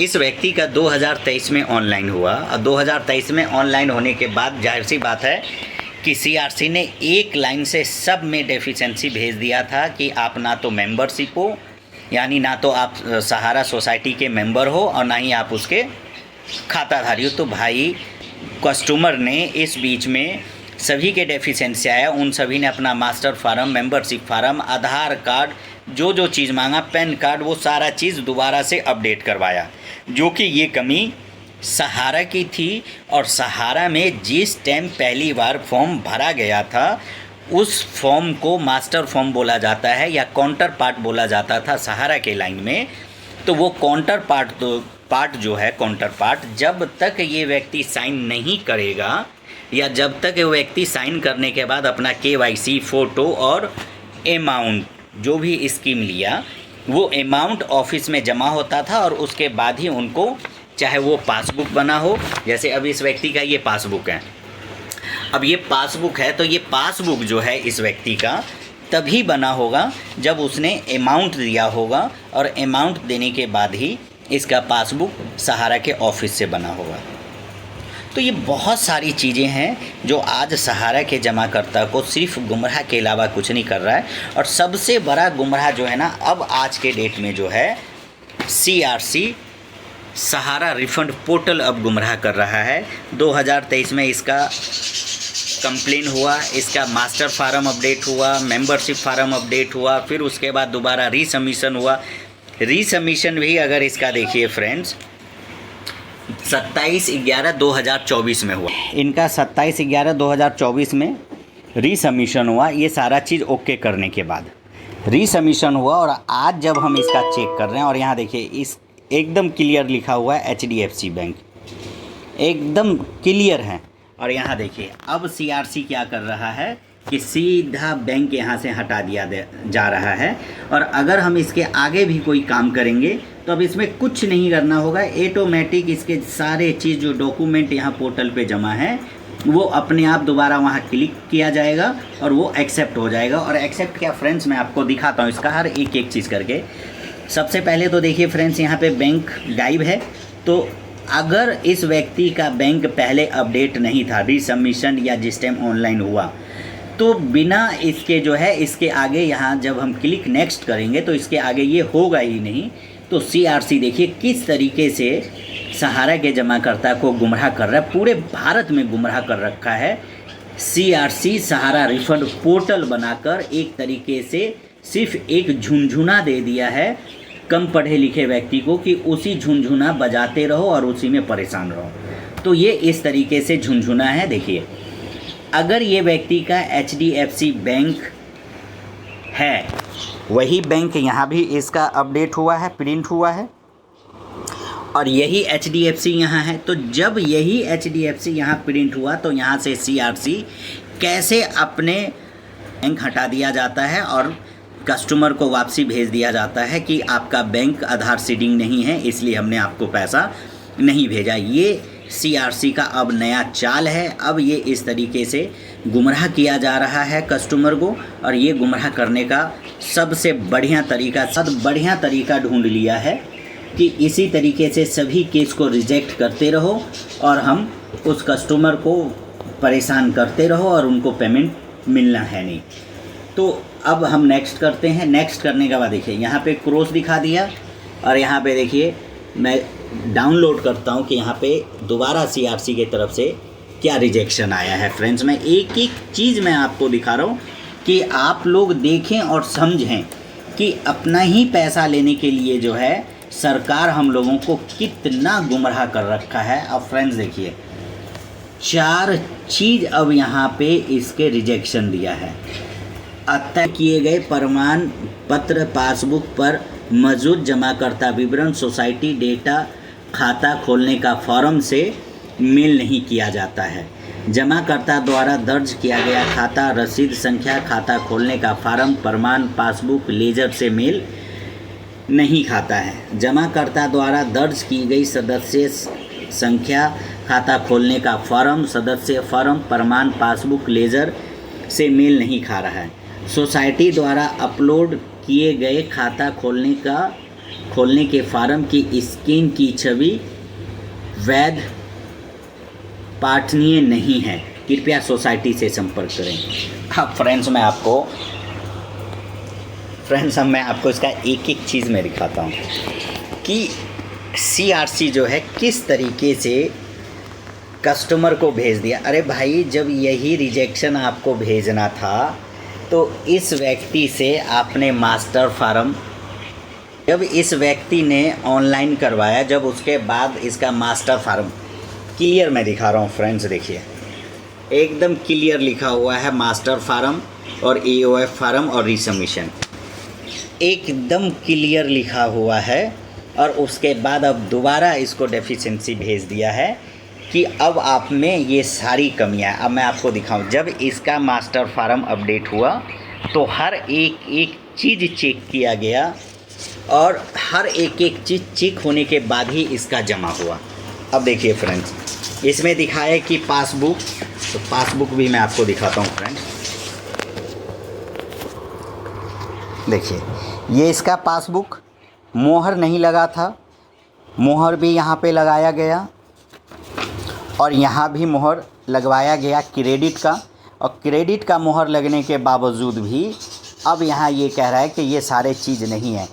इस व्यक्ति का 2023 में ऑनलाइन हुआ और 2023 में ऑनलाइन होने के बाद जाहिर सी बात है कि सीआरसी ने एक लाइन से सब में डेफिशिएंसी भेज दिया था कि आप ना तो मेंबरशिप हो, यानी ना तो आप सहारा सोसाइटी के मेंबर हो और ना ही आप उसके खाताधारी हो। तो भाई कस्टमर ने इस बीच में सभी के डेफिशिएंसी आया, उन सभी ने अपना मास्टर फार्म, मेंबरशिप फार्म, आधार कार्ड, जो जो चीज़ मांगा, पैन कार्ड, वो सारा चीज़ दोबारा से अपडेट करवाया, जो कि ये कमी सहारा की थी। और सहारा में जिस टाइम पहली बार फॉर्म भरा गया था उस फॉर्म को मास्टर फॉर्म बोला जाता है या काउंटर पार्ट बोला जाता था सहारा के लाइन में। तो वो काउंटर पार्ट जो है, काउंटर पार्ट जब तक ये व्यक्ति साइन नहीं करेगा या जब तक वो व्यक्ति साइन करने के बाद अपना केवाईसी, फ़ोटो और अमाउंट जो भी स्कीम लिया वो अमाउंट ऑफिस में जमा होता था और उसके बाद ही उनको, चाहे वो पासबुक बना हो, जैसे अब इस व्यक्ति का ये पासबुक है, अब ये पासबुक है तो ये पासबुक जो है इस व्यक्ति का तभी बना होगा जब उसने अमाउंट दिया होगा और अमाउंट देने के बाद ही इसका पासबुक सहारा के ऑफिस से बना होगा। तो ये बहुत सारी चीज़ें हैं जो आज सहारा के जमाकर्ता को सिर्फ गुमराह के अलावा कुछ नहीं कर रहा है। और सबसे बड़ा गुमराह जो है ना, अब आज के डेट में जो है सीआरसी सहारा रिफंड पोर्टल अब गुमराह कर रहा है। 2023 में इसका कंप्लेन हुआ, इसका मास्टर फार्म अपडेट हुआ, मेंबरशिप फार्म अपडेट हुआ, फिर उसके बाद दोबारा रीसबमिशन हुआ। रीसबमिशन भी अगर इसका देखिए फ्रेंड्स 27/11/2024 में हुआ, इनका 27/11/2024 में रीसबमिशन हुआ। ये सारा चीज़ ओके करने के बाद रीसबमिशन हुआ और आज जब हम इसका चेक कर रहे हैं और यहाँ देखिए इस एकदम क्लियर लिखा हुआ है HDFC बैंक, एकदम क्लियर है। और यहाँ देखिए अब सीआरसी क्या कर रहा है कि सीधा बैंक यहाँ से हटा दिया जा रहा है। और अगर हम इसके आगे भी कोई काम करेंगे तो अब इसमें कुछ नहीं करना होगा, ऑटोमेटिक इसके सारे चीज़ जो डॉक्यूमेंट यहाँ पोर्टल पे जमा है वो अपने आप दोबारा वहाँ क्लिक किया जाएगा और वो एक्सेप्ट हो जाएगा। और एक्सेप्ट क्या फ्रेंड्स, मैं आपको दिखाता हूँ इसका हर एक एक चीज़ करके। सबसे पहले तो देखिए फ्रेंड्स यहाँ पे बैंक गायब है। तो अगर इस व्यक्ति का बैंक पहले अपडेट नहीं था, रीसबमिशन या जिस टाइम ऑनलाइन हुआ, तो बिना इसके जो है इसके आगे यहाँ जब हम क्लिक नेक्स्ट करेंगे तो इसके आगे ये होगा ही नहीं। तो सीआरसी देखिए किस तरीके से सहारा के जमाकर्ता को गुमराह कर रहा है, पूरे भारत में गुमराह कर रखा है। सीआरसी सहारा रिफंड पोर्टल बनाकर एक तरीके से सिर्फ एक झुनझुना दे दिया है कम पढ़े लिखे व्यक्ति को कि उसी झुनझुना बजाते रहो और उसी में परेशान रहो। तो ये इस तरीके से झुनझुना है। देखिए अगर ये व्यक्ति का HDFC बैंक है, वही बैंक यहाँ भी इसका अपडेट हुआ है, प्रिंट हुआ है, और यही HDFC यहाँ है। तो जब यही HDFC यहाँ प्रिंट हुआ तो यहाँ से सीआरसी कैसे अपने बैंक हटा दिया जाता है और कस्टमर को वापसी भेज दिया जाता है कि आपका बैंक आधार सीडिंग नहीं है इसलिए हमने आपको पैसा नहीं भेजा। ये सीआरसी का अब नया चाल है। अब ये इस तरीके से गुमराह किया जा रहा है कस्टमर को, और ये गुमराह करने का सबसे बढ़िया तरीका ढूंढ लिया है कि इसी तरीके से सभी केस को रिजेक्ट करते रहो और हम उस कस्टमर को परेशान करते रहो और उनको पेमेंट मिलना है नहीं। तो अब हम नेक्स्ट करते हैं। नेक्स्ट करने के बाद देखिए यहाँ पे क्रॉस दिखा दिया और यहाँ पे देखिए मैं डाउनलोड करता हूँ कि यहाँ पे दोबारा सीआरसी की तरफ से क्या रिजेक्शन आया है। फ्रेंड्स मैं एक एक चीज़ मैं आपको दिखा रहा हूँ कि आप लोग देखें और समझें कि अपना ही पैसा लेने के लिए जो है सरकार हम लोगों को कितना गुमराह कर रखा है। अब फ्रेंड्स देखिए 4 चीज़ अब यहाँ पे इसके रिजेक्शन दिया है। अतः किए गए प्रमाण पत्र, पासबुक पर मौजूद जमाकर्ता विवरण, सोसाइटी डेटा, खाता खोलने का फॉर्म से मेल नहीं किया जाता है। जमाकर्ता द्वारा दर्ज किया गया खाता, रसीद संख्या, खाता खोलने का फॉर्म, प्रमाण, पासबुक, लेजर से मेल नहीं खाता है। जमाकर्ता द्वारा दर्ज की गई सदस्य संख्या, खाता खोलने का फॉर्म, सदस्य फॉर्म, प्रमाण, पासबुक, लेजर से मेल नहीं खा रहा है। सोसाइटी द्वारा अपलोड किए गए खाता खोलने का खोलने के फार्म की स्कैन की छवि वैध पाठनीय नहीं है, कृपया सोसाइटी से संपर्क करें। हाँ फ्रेंड्स, मैं आपको इसका एक एक चीज़ में दिखाता हूँ कि CRC जो है किस तरीके से कस्टमर को भेज दिया। अरे भाई, जब यही रिजेक्शन आपको भेजना था तो इस व्यक्ति से आपने मास्टर फार्म, जब इस व्यक्ति ने ऑनलाइन करवाया, जब उसके बाद इसका मास्टर फार्म क्लियर मैं दिखा रहा हूँ फ्रेंड्स, देखिए एकदम क्लियर लिखा हुआ है मास्टर फार्म और AOF फार्म और रीसबमिशन, एकदम क्लियर लिखा हुआ है। और उसके बाद अब दोबारा इसको डेफिशिएंसी भेज दिया है कि अब आप में ये सारी कमियां। अब मैं आपको दिखाऊं, जब इसका मास्टर फार्म अपडेट हुआ तो हर एक एक चीज़ चेक किया गया और हर एक एक चीज़ चेक होने के बाद ही इसका जमा हुआ। अब देखिए फ्रेंड्स, इसमें दिखाया कि पासबुक, तो पासबुक भी मैं आपको दिखाता हूँ फ्रेंड्स। देखिए ये इसका पासबुक, मोहर नहीं लगा था, मोहर भी यहाँ पे लगाया गया और यहाँ भी मोहर लगवाया गया क्रेडिट का, और क्रेडिट का मोहर लगने के बावजूद भी अब यहाँ ये कह रहा है कि ये सारे चीज़ नहीं है।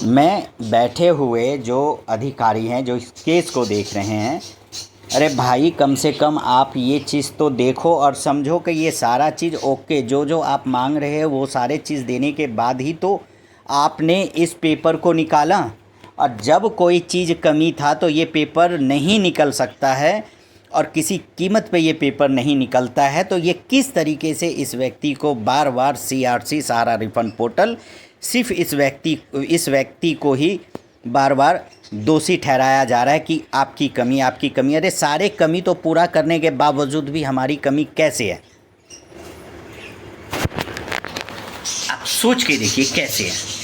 मैं बैठे हुए जो अधिकारी हैं जो इस केस को देख रहे हैं, अरे भाई कम से कम आप ये चीज़ तो देखो और समझो कि ये सारा चीज़ ओके, जो आप मांग रहे हैं वो सारे चीज़ देने के बाद ही तो आपने इस पेपर को निकाला। और जब कोई चीज़ कमी था तो ये पेपर नहीं निकल सकता है और किसी कीमत पे ये पेपर नहीं निकलता है। तो ये किस तरीके से इस व्यक्ति को बार बार CRC सहारा रिफंड पोर्टल सिर्फ इस व्यक्ति को ही बार बार दोषी ठहराया जा रहा है कि आपकी कमी। अरे सारे कमी तो पूरा करने के बावजूद भी हमारी कमी कैसे है, आप सोच के देखिए कैसे है।